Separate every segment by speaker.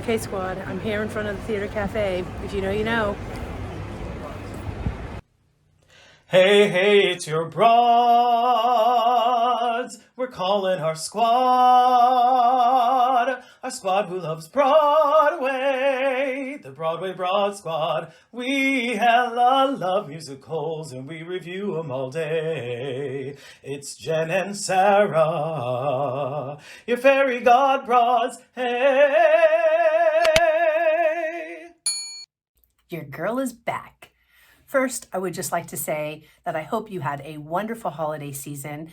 Speaker 1: Okay, squad, I'm here in front of the theater cafe. If you know, you know.
Speaker 2: Hey, hey, it's your broads. We're calling our squad. Our squad who loves Broadway. The Broadway Broad Squad. We hella love musicals and we review them all day. It's Jen and Sarah, your fairy god broads. Hey!
Speaker 1: Your girl is back. First, I would just like to say that I hope you had a wonderful holiday season.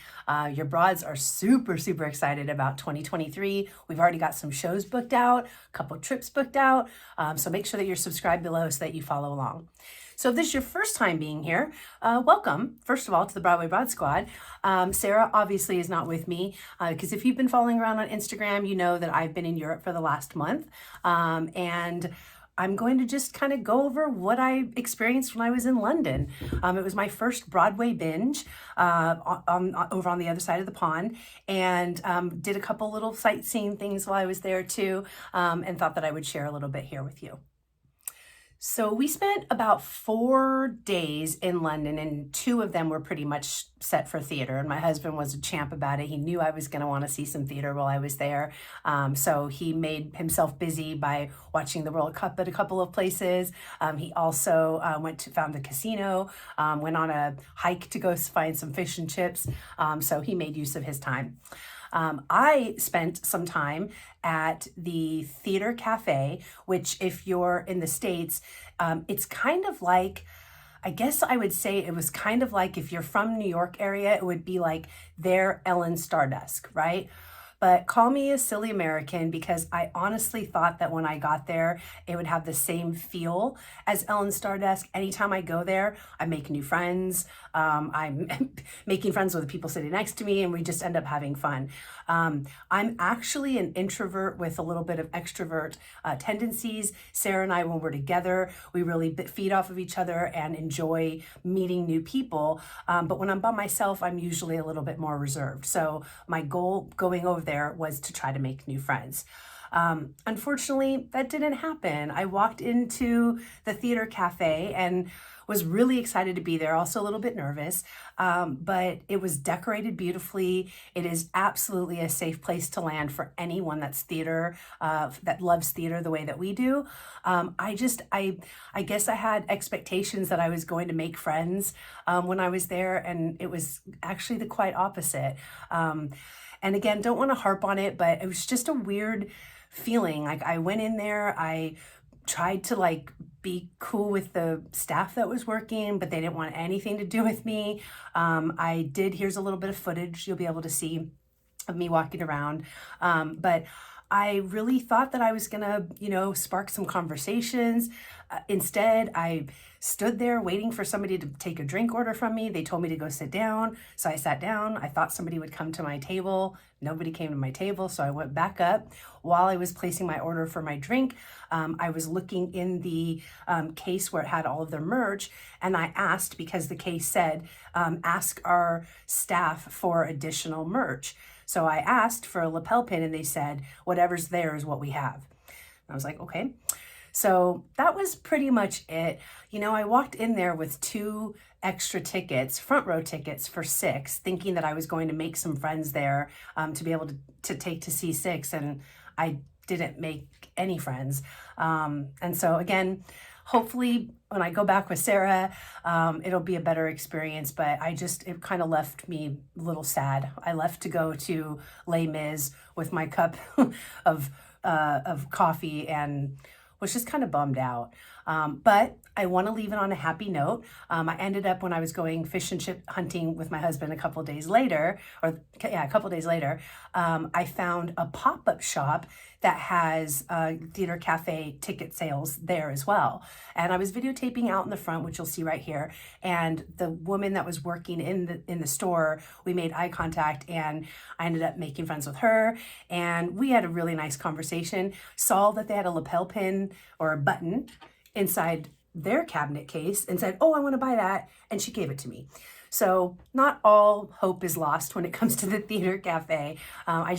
Speaker 1: Your broads are super, super excited about 2023. We've already got some shows booked out, a couple trips booked out. So make sure that you're subscribed below so that you follow along. So if this is your first time being here, welcome, first of all, to the Broadway Broad Squad. Sarah obviously is not with me because if you've been following around on Instagram, you know that I've been in Europe for the last month. And I'm going to just kind of go over what I experienced when I was in London. It was my first Broadway binge over on the other side of the pond, and did a couple little sightseeing things while I was there too, and thought that I would share a little bit here with you. So we spent about 4 days in London, and 2 of them were pretty much set for theater. And my husband was a champ about it. He knew I was going to want to see some theater while I was there. So he made himself busy by watching the World Cup at a couple of places. He also found the casino, went on a hike to go find some fish and chips. So he made use of his time. I spent some time at the Theater Cafe, which if you're in the States, it's kind of like, I guess I would say it was kind of like if you're from New York area, it would be like their Ellen Stardust, right? But call me a silly American because I honestly thought that when I got there, it would have the same feel as Ellen Stardust. Anytime I go there, I make new friends. I'm making friends with the people sitting next to me, and we just end up having fun. I'm actually an introvert with a little bit of extrovert tendencies. Sarah and I, when we're together, we really feed off of each other and enjoy meeting new people. But when I'm by myself, I'm usually a little bit more reserved. So my goal going over there was to try to make new friends. Unfortunately, that didn't happen. I walked into the theater cafe and was really excited to be there, also a little bit nervous, but it was decorated beautifully. It is absolutely a safe place to land for anyone that's theater, that loves theater the way that we do. I guess I had expectations that I was going to make friends when I was there, and it was actually the quite opposite. And again, don't want to harp on it, but it was just a weird feeling. Like I went in there, I tried to be cool with the staff that was working, but they didn't want anything to do with me. Here's a little bit of footage you'll be able to see of me walking around. But I really thought that I was gonna, spark some conversations. Instead, I stood there waiting for somebody to take a drink order from me. They told me to go sit down. So I sat down. I thought somebody would come to my table. Nobody came to my table. So I went back up. While I was placing my order for my drink, I was looking in the case where it had all of their merch. And I asked, because the case said, ask our staff for additional merch. So I asked for a lapel pin and they said, whatever's there is what we have. And I was like, okay. So that was pretty much it. I walked in there with 2 extra tickets, front row tickets for 6, thinking that I was going to make some friends there to be able to take to see 6. And I didn't make any friends. And so again, hopefully when I go back with Sarah, it'll be a better experience, but it kind of left me a little sad. I left to go to Les Mis with my cup of coffee and was just kind of bummed out. But I want to leave it on a happy note. I ended up, when I was going fish and chip hunting with my husband a couple days later, I found a pop-up shop that has theater cafe ticket sales there as well. And I was videotaping out in the front, which you'll see right here. And the woman that was working in the store, we made eye contact, and I ended up making friends with her. And we had a really nice conversation. Saw that they had a lapel pin or a button inside their cabinet case and said, oh, I want to buy that. And she gave it to me. So not all hope is lost when it comes to the theater cafe. I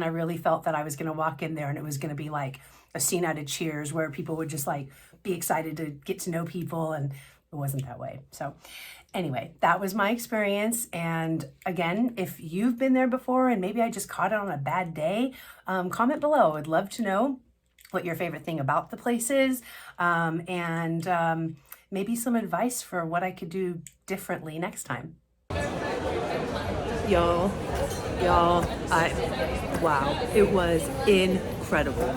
Speaker 1: really felt that I was going to walk in there and it was going to be like a scene out of Cheers where people would just like be excited to get to know people, and it wasn't that way. So anyway, that was my experience. And again, if you've been there before and maybe I just caught it on a bad day, comment below. I'd love to know what your favorite thing about the place is, and maybe some advice for what I could do differently next time.
Speaker 3: Y'all, wow, it was incredible.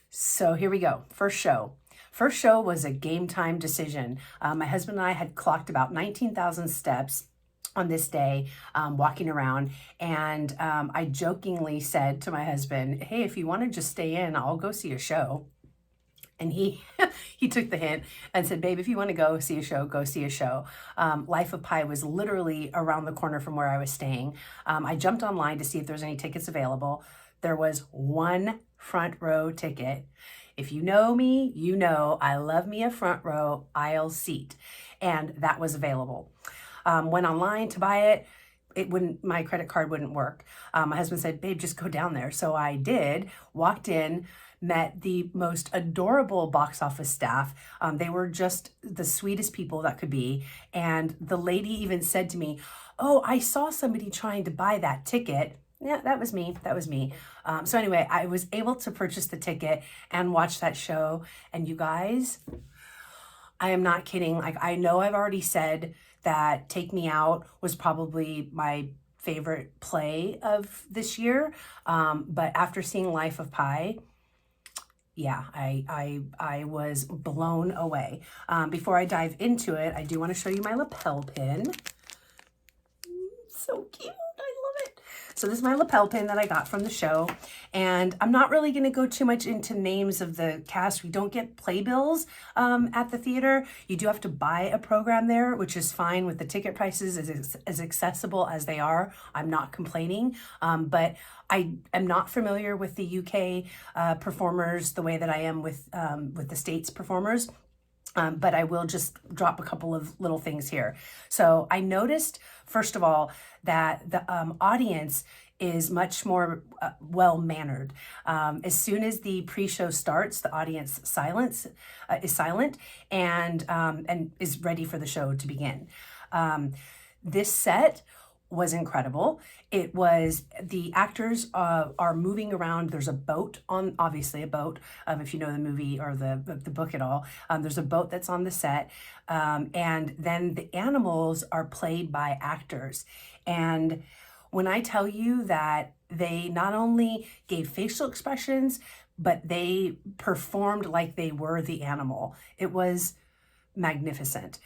Speaker 1: So here we go. First show. First show was a game time decision. My husband and I had clocked about 19,000 steps on this day, walking around, and I jokingly said to my husband, hey, if you want to just stay in, I'll go see a show. And he he took the hint and said, babe, if you want to go see a show, go see a show. Life of Pi was literally around the corner from where I was staying. I jumped online to see if there's any tickets available. There was one front row ticket. If you know me, you know I love me a front row aisle seat, and that was available. Went online to buy it. It wouldn't, my credit card wouldn't work. My husband said, babe, just go down there. So I did, walked in, met the most adorable box office staff. They were just the sweetest people that could be. And the lady even said to me, oh, I saw somebody trying to buy that ticket. Yeah, that was me. So anyway, I was able to purchase the ticket and watch that show. And you guys, I am not kidding. Like, I know I've already said that Take Me Out was probably my favorite play of this year. But after seeing Life of Pi, yeah, I was blown away. Before I dive into it, I do want to show you my lapel pin. So cute. I love it. So this is my lapel pin that I got from the show. And I'm not really going to go too much into names of the cast. We don't get playbills at the theater. You do have to buy a program there, which is fine with the ticket prices as accessible as they are. I'm not complaining. But I am not familiar with the UK performers the way that I am with the States performers. But I will just drop a couple of little things here. So I noticed, first of all, that the audience is much more well-mannered. As soon as the pre-show starts, the audience is silent and is ready for the show to begin. This set was incredible. It was, the actors are moving around. There's a boat on, obviously a boat, if you know the movie or the book at all. There's a boat that's on the set. And then the animals are played by actors. And when I tell you that they not only gave facial expressions, but they performed like they were the animal, it was magnificent.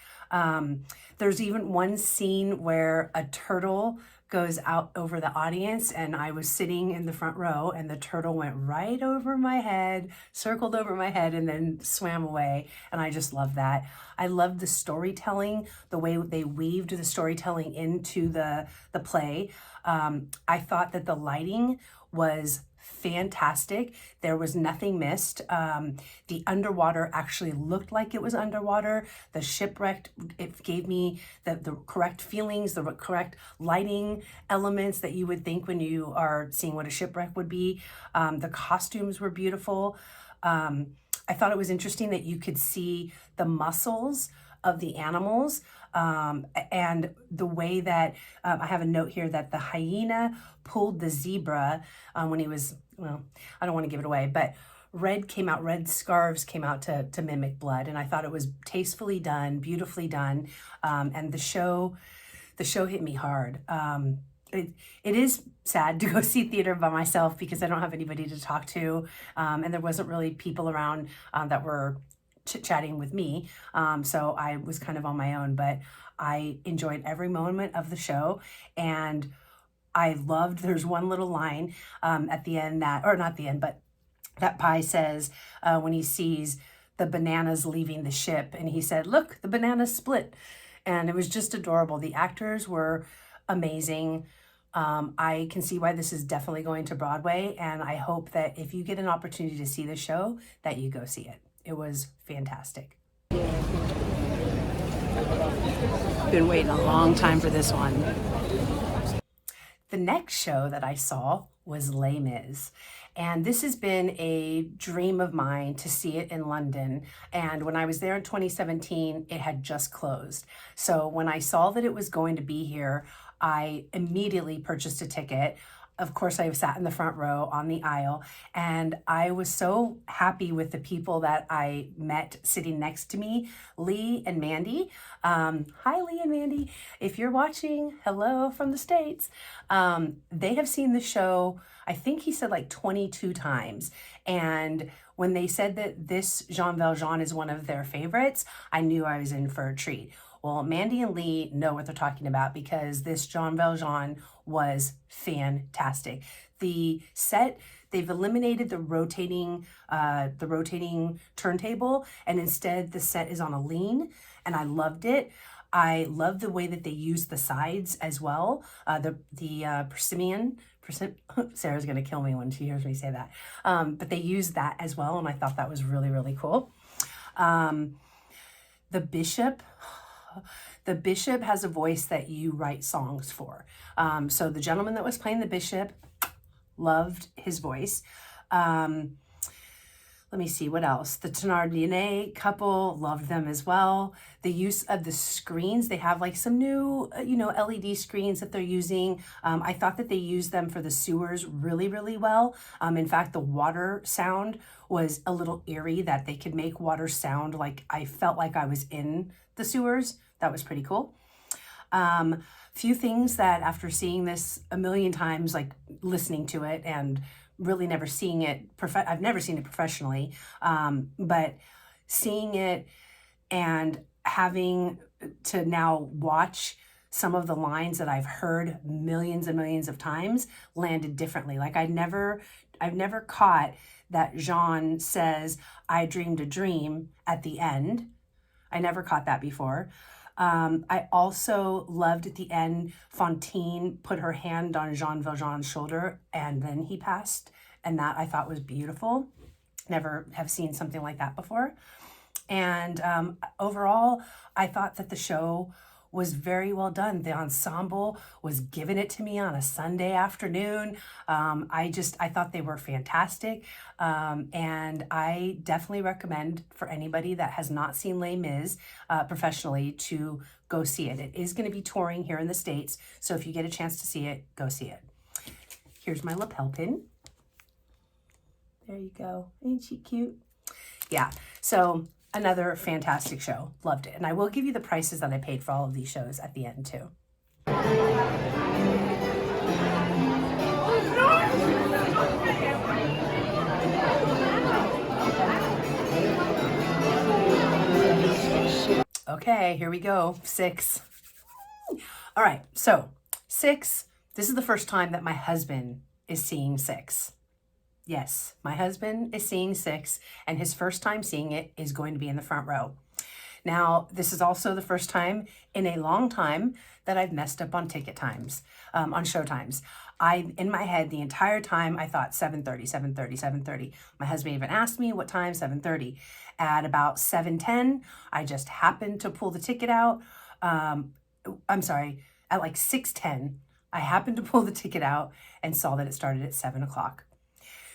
Speaker 1: There's even one scene where a turtle goes out over the audience, and I was sitting in the front row, and the turtle went right over my head, circled over my head, and then swam away. And I just love that. I love the storytelling, the way they weaved the storytelling into the play. I thought that the lighting was fantastic. There was nothing missed. The underwater actually looked like it was underwater. The shipwreck, it gave me the correct feelings, the correct lighting elements that you would think when you are seeing what a shipwreck would be. The costumes were beautiful. I thought it was interesting that you could see the muscles of the animals, and the way that I have a note here that the hyena pulled the zebra when he was, well, I don't want to give it away, but red scarves came out to mimic blood. And I thought it was tastefully done, beautifully done. And the show hit me hard. It is sad to go see theater by myself because I don't have anybody to talk to. And there wasn't really people around that were chit-chatting with me. So I was kind of on my own, but I enjoyed every moment of the show. And I loved, there's one little line at the end that, or not the end, but that Pi says when he sees the bananas leaving the ship, and he said, look, the bananas split. And it was just adorable. The actors were amazing. I can see why this is definitely going to Broadway, and I hope that if you get an opportunity to see the show, that you go see it. It was fantastic. Been waiting a long time for this one. The next show that I saw was Les Mis. And this has been a dream of mine to see it in London. And when I was there in 2017, it had just closed. So when I saw that it was going to be here, I immediately purchased a ticket. Of course, I sat in the front row on the aisle, and I was so happy with the people that I met sitting next to me, Lee and Mandy. Hi, Lee and Mandy. If you're watching, hello from the States. They have seen the show, I think he said like 22 times. And when they said that this Jean Valjean is one of their favorites, I knew I was in for a treat. Well, Mandy and Lee know what they're talking about because this Jean Valjean was fantastic. The set, they've eliminated the rotating turntable, and instead the set is on a lean, and I loved it. I love the way that they use the sides as well. The persimmon. Sarah's gonna kill me when she hears me say that. But they use that as well, and I thought that was really, really cool. The bishop. The bishop has a voice that you write songs for. So the gentleman that was playing the bishop, loved his voice. Let me see, what else? The Thénardier couple, loved them as well. The use of the screens, they have like some new, LED screens that they're using. I thought that they used them for the sewers really, really well. In fact, the water sound was a little eerie, that they could make water sound like I felt like I was in the sewers. That was pretty cool. Few things that after seeing this a million times, like listening to it and really never seeing it, I've never seen it professionally, but seeing it and having to now watch some of the lines that I've heard millions and millions of times landed differently. Like I've never caught that Jean says, "I dreamed a dream" at the end. I never caught that before. I also loved at the end, Fantine put her hand on Jean Valjean's shoulder and then he passed. And that I thought was beautiful. Never have seen something like that before. And overall, I thought that the show was very well done. The ensemble was giving it to me on a Sunday afternoon. I thought they were fantastic. And I definitely recommend for anybody that has not seen Les Mis professionally to go see it. It is going to be touring here in the States. So if you get a chance to see it, go see it. Here's my lapel pin. There you go. Ain't she cute? Yeah. So another fantastic show. Loved it. And I will give you the prices that I paid for all of these shows at the end too. Okay, here we go. 6. All right. So 6, this is the first time that my husband is seeing 6. Yes, my husband is seeing 6, and his first time seeing it is going to be in the front row. Now, this is also the first time in a long time that I've messed up on ticket times, on show times. In my head, the entire time, I thought 7:30, 7:30, 7:30. My husband even asked me what time, 7:30. At about 7:10, I just happened to pull the ticket out. I'm sorry, at like 6:10, I happened to pull the ticket out and saw that it started at 7 o'clock.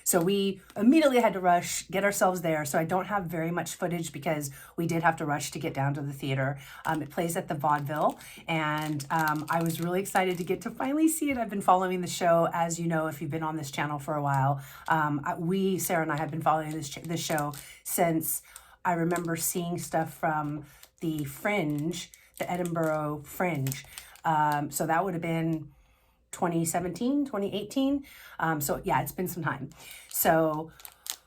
Speaker 1: So we immediately had to rush, get ourselves there. So I don't have very much footage because we did have to rush to get down to the theater. It plays at the Vaudeville, and I was really excited to get to finally see it. I've been following the show, as you know, if you've been on this channel for a while. Sarah and I have been following this show since I remember seeing stuff from the Fringe, the Edinburgh Fringe. So that would have been 2017, 2018. So yeah, it's been some time. So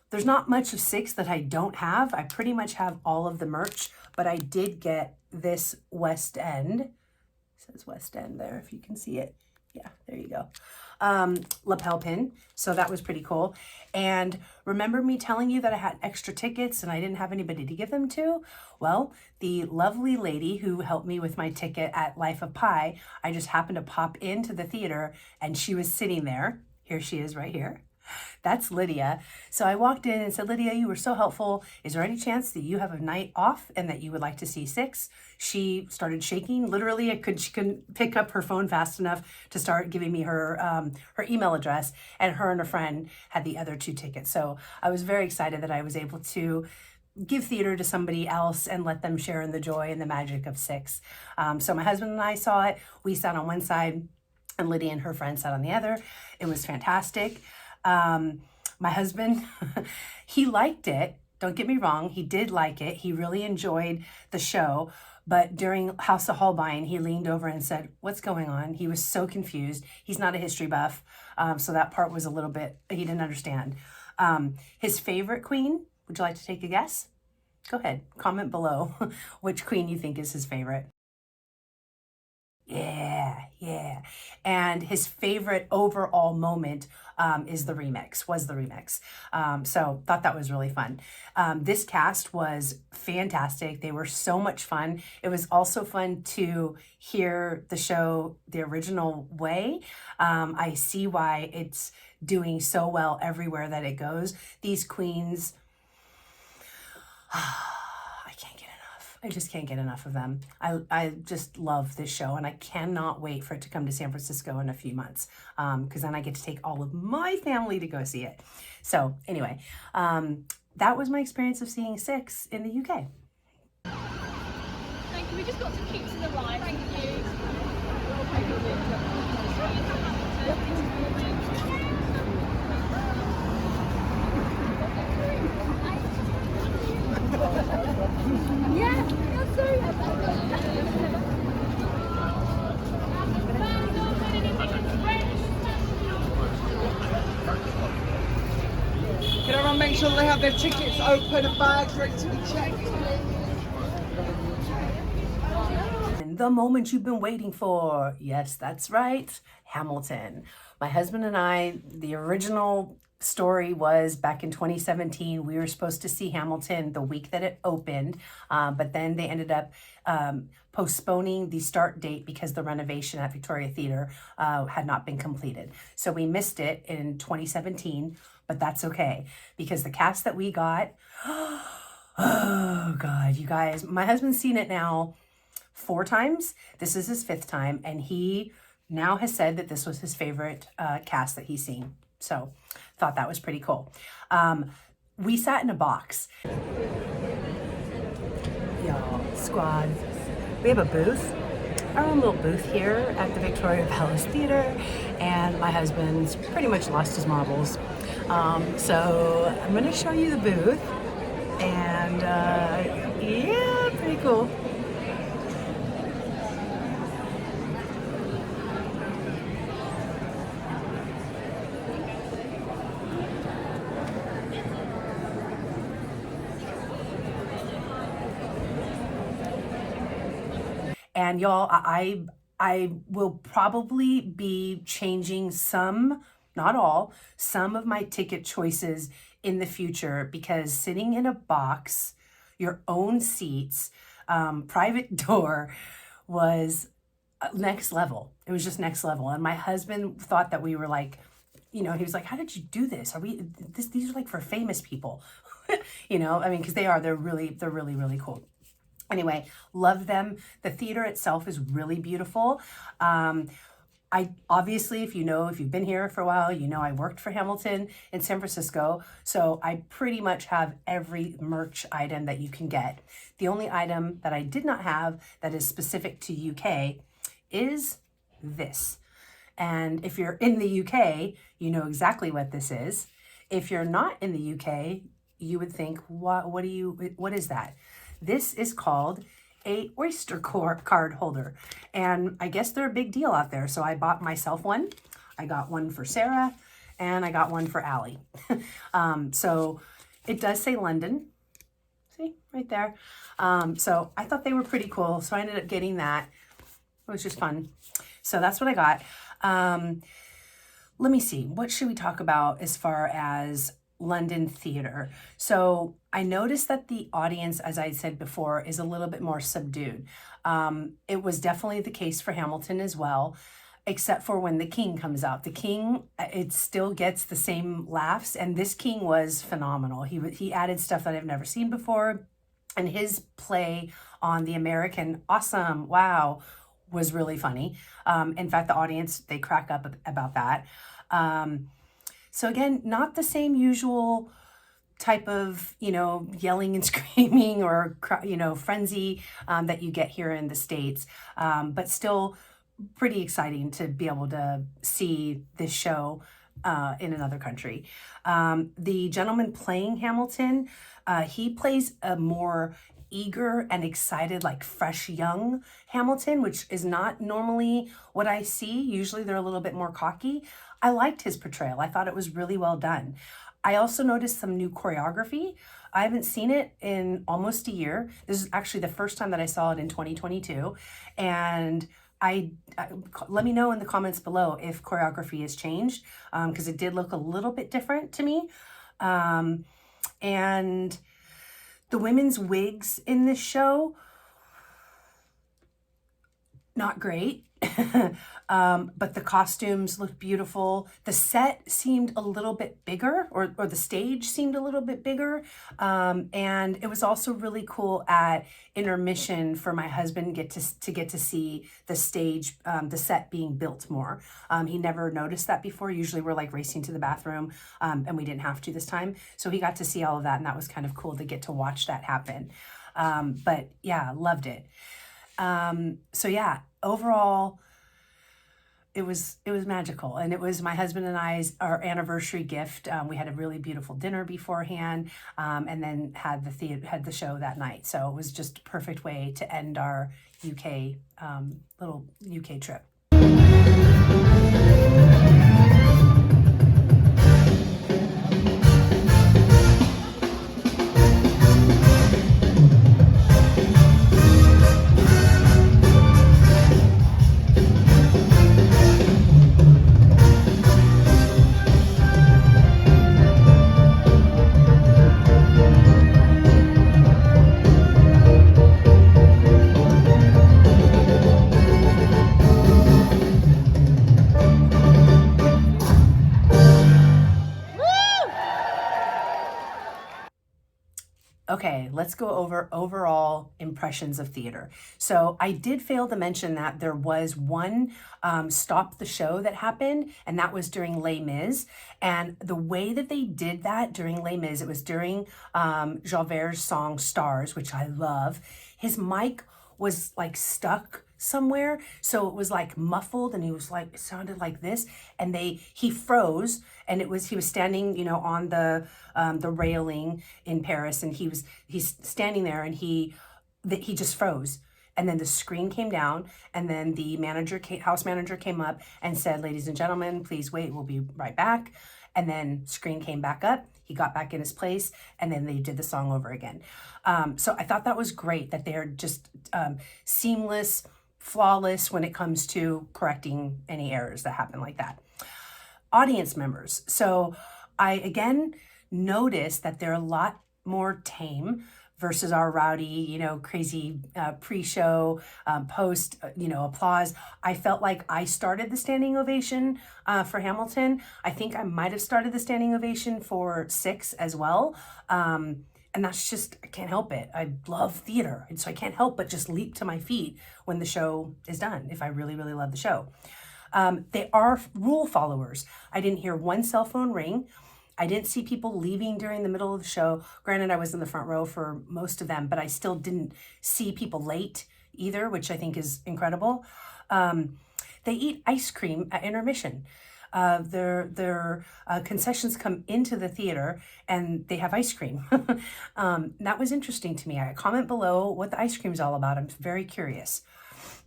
Speaker 1: there's not much of 6 that I don't have. I pretty much have all of the merch, but I did get this West End. It says West End there, if you can see it. Yeah, there you go. Lapel pin. So that was pretty cool. And remember me telling you that I had extra tickets and I didn't have anybody to give them to? Well, the lovely lady who helped me with my ticket at Life of Pi, I just happened to pop into the theater and she was sitting there. Here she is right here. that's Lydia. So I walked in and said, Lydia, you were so helpful. Is there any chance that you have a night off and that you would like to see Six? She started shaking. Literally, she couldn't pick up her phone fast enough to start giving me her email address, and her and a friend had the other 2 tickets. So I was very excited that I was able to give theater to somebody else and let them share in the joy and the magic of Six. So my husband and I saw it. We sat on one side and Lydia and her friend sat on the other. It was fantastic. My husband, he liked it. Don't get me wrong. He did like it. He really enjoyed the show. But during House of Holbein, he leaned over and said, what's going on? He was so confused. He's not a history buff. So that part was a little bit, he didn't understand. His favorite queen, would you like to take a guess? Go ahead, comment below which queen you think is his favorite. Yeah. And his favorite overall moment was the remix. So thought that was really fun. This cast was fantastic. They were so much fun. It was also fun to hear the show the original way. I see why it's doing so well everywhere that it goes. These queens, I can't get enough. I just can't get enough of them. I just love this show, and I cannot wait for it to come to San Francisco in a few months, because then I get to take all of my family to go see it. So anyway, that was my experience of seeing Six in the UK.
Speaker 3: Thank you. We just got to keep to the right. Thank you. Yeah, that's so.
Speaker 4: Can everyone make sure they have their tickets open and bags ready to be checked?
Speaker 1: The moment you've been waiting for. Yes, that's right. Hamilton. My husband and I, the original story was back in 2017. We were supposed to see Hamilton the week that it opened, but then they ended up postponing the start date because the renovation at Victoria Theatre had not been completed. So we missed it in 2017, but that's okay because the cast that we got, oh God, you guys, my husband's seen it now 4 times. This is his 5th time, and he now has said that this was his favorite cast that he's seen. So thought that was pretty cool. We sat in a box. Y'all, squad, we have a booth, our own little booth here at the Victoria Palace Theatre, and my husband's pretty much lost his marbles. So I'm gonna show you the booth, and yeah, pretty cool. And y'all, I will probably be changing some, not all, some of my ticket choices in the future because sitting in a box, your own seats, private door was next level. It was just next level. And my husband thought that we were like, he was like, how did you do this? These are like for famous people, because they're really, really cool. Anyway, love them. The theater itself is really beautiful. I obviously, if you've been here for a while, I worked for Hamilton in San Francisco. So I pretty much have every merch item that you can get. The only item that I did not have that is specific to UK is this. And if you're in the UK, you know exactly what this is. If you're not in the UK, you would think, what is that? This is called a Oyster card holder. And I guess they're a big deal out there. So I bought myself one. I got one for Sarah and I got one for Allie. So it does say London. See, right there. So I thought they were pretty cool. So I ended up getting that. It was just fun. So that's what I got. Let me see. What should we talk about as far as London theater? So I noticed that the audience, as I said before, is a little bit more subdued. It was definitely the case for Hamilton as well. except for when the king comes out. The king, it still gets the same laughs, and this king was phenomenal. He added stuff that I've never seen before, and his play on the American awesome, wow, was really funny. In fact, the audience, they crack up about that. So again, not the same usual type of, yelling and screaming or, frenzy that you get here in the States, but still pretty exciting to be able to see this show in another country. The gentleman playing Hamilton, he plays a more eager and excited, like fresh young Hamilton, which is not normally what I see. Usually they're a little bit more cocky. I liked his portrayal. I thought it was really well done. I also noticed some new choreography. I haven't seen it in almost a year. This is actually the first time that I saw it in 2022. And I let me know in the comments below if choreography has changed, because it did look a little bit different to me. And the women's wigs in this show, not great. But the costumes looked beautiful. The set seemed a little bit bigger, or the stage seemed a little bit bigger. And it was also really cool at intermission for my husband to get to see the stage, the set being built more. He never noticed that before. Usually we're like racing to the bathroom, and we didn't have to this time. So he got to see all of that, and that was kind of cool to get to watch that happen. But yeah, loved it. So yeah, overall, it was magical, and it was my husband and our anniversary gift. We had a really beautiful dinner beforehand, and then had the show that night. So it was just a perfect way to end our UK little UK trip. Okay, let's go over overall impressions of theater. So I did fail to mention that there was one stop the show that happened, and that was during Les Mis. And the way that they did that during Les Mis, it was during Jalbert's song Stars, which I love. His mic was like stuck somewhere, so it was like muffled, and he was like, it sounded like this, and he froze, and he was standing, on the railing in Paris, and he's standing there, and he just froze. And then the screen came down, and then the house manager came up and said, "Ladies and gentlemen, please wait, we'll be right back." And then screen came back up, he got back in his place, and then they did the song over again. So I thought that was great, that they're just seamless, flawless when it comes to correcting any errors that happen like that. Audience members. So I, again, noticed that they're a lot more tame versus our rowdy, crazy pre-show, post, applause. I felt like I started the standing ovation for Hamilton. I think I might have started the standing ovation for 6 as well. And that's just, I can't help it. I love theater, and so I can't help but just leap to my feet when the show is done, if I really, really love the show. They are rule followers. I didn't hear one cell phone ring. I didn't see people leaving during the middle of the show. Granted, I was in the front row for most of them, but I still didn't see people late either, which I think is incredible. They eat ice cream at intermission. Their concessions come into the theater, and they have ice cream. That was interesting to me. Comment below what the ice cream is all about. I'm very curious.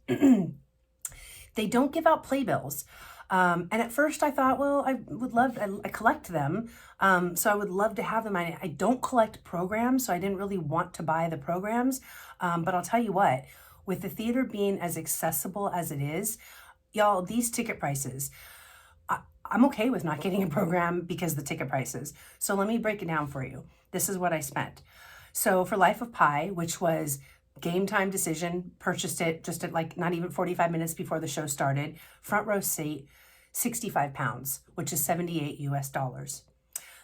Speaker 1: They don't give out playbills. And at first I thought, well, I collect them. So I would love to have them. I don't collect programs, so I didn't really want to buy the programs. But I'll tell you what, with the theater being as accessible as it is, y'all, these ticket prices, I'm okay with not getting a program because of the ticket prices. So let me break it down for you. This is what I spent. So for Life of Pi, which was Game time decision, purchased it just at like not even 45 minutes before the show started. Front row seat, 65 pounds, which is 78 US dollars.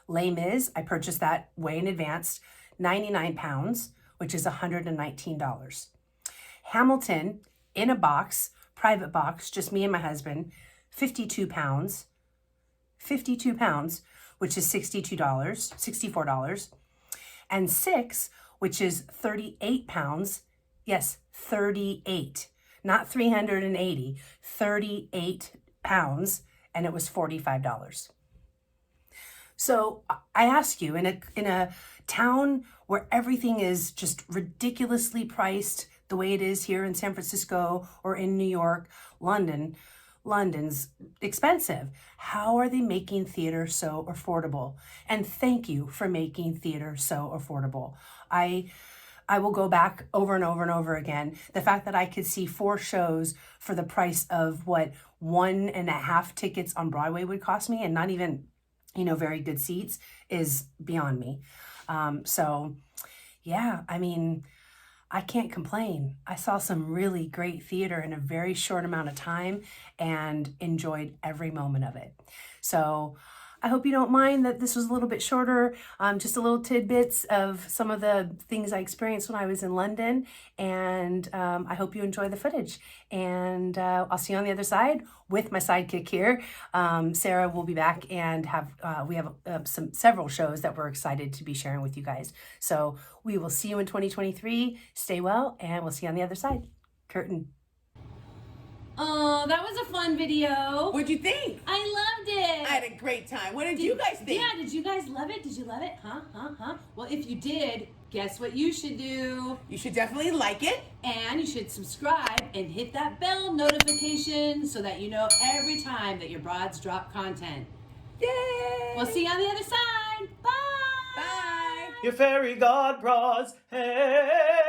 Speaker 1: Les Mis, I purchased that way in advance, 99 pounds, which is $119. Hamilton, in a box, private box, just me and my husband, 52 pounds, which is $64. And Six, which is 38 pounds, yes, 38, not 380, 38 pounds, and it was $45. So I ask you, in a town where everything is just ridiculously priced the way it is here in San Francisco or in New York, London's expensive. How are they making theater so affordable? And thank you for making theater so affordable. I will go back over and over and over again. The fact that I could see 4 shows for the price of what 1.5 tickets on Broadway would cost me, and not even, very good seats, is beyond me. So yeah, I mean, I can't complain. I saw some really great theater in a very short amount of time and enjoyed every moment of it. So I hope you don't mind that this was a little bit shorter, just a little tidbits of some of the things I experienced when I was in London. And I hope you enjoy the footage. And I'll see you on the other side with my sidekick here. Sarah will be back and we have several shows that we're excited to be sharing with you guys. So we will see you in 2023. Stay well, and we'll see you on the other side. Curtain.
Speaker 5: Oh, that was a fun video.
Speaker 6: What'd you think?
Speaker 5: I loved it.
Speaker 6: I had a great time. What did you guys think?
Speaker 5: Yeah, did you guys love it? Did you love it? Huh? Well, if you did, guess what you should do?
Speaker 6: You should definitely like it.
Speaker 5: And you should subscribe and hit that bell notification so that you know every time that your broads drop content.
Speaker 6: Yay!
Speaker 5: We'll see you on the other side. Bye!
Speaker 6: Bye!
Speaker 2: Your fairy god bras, hey!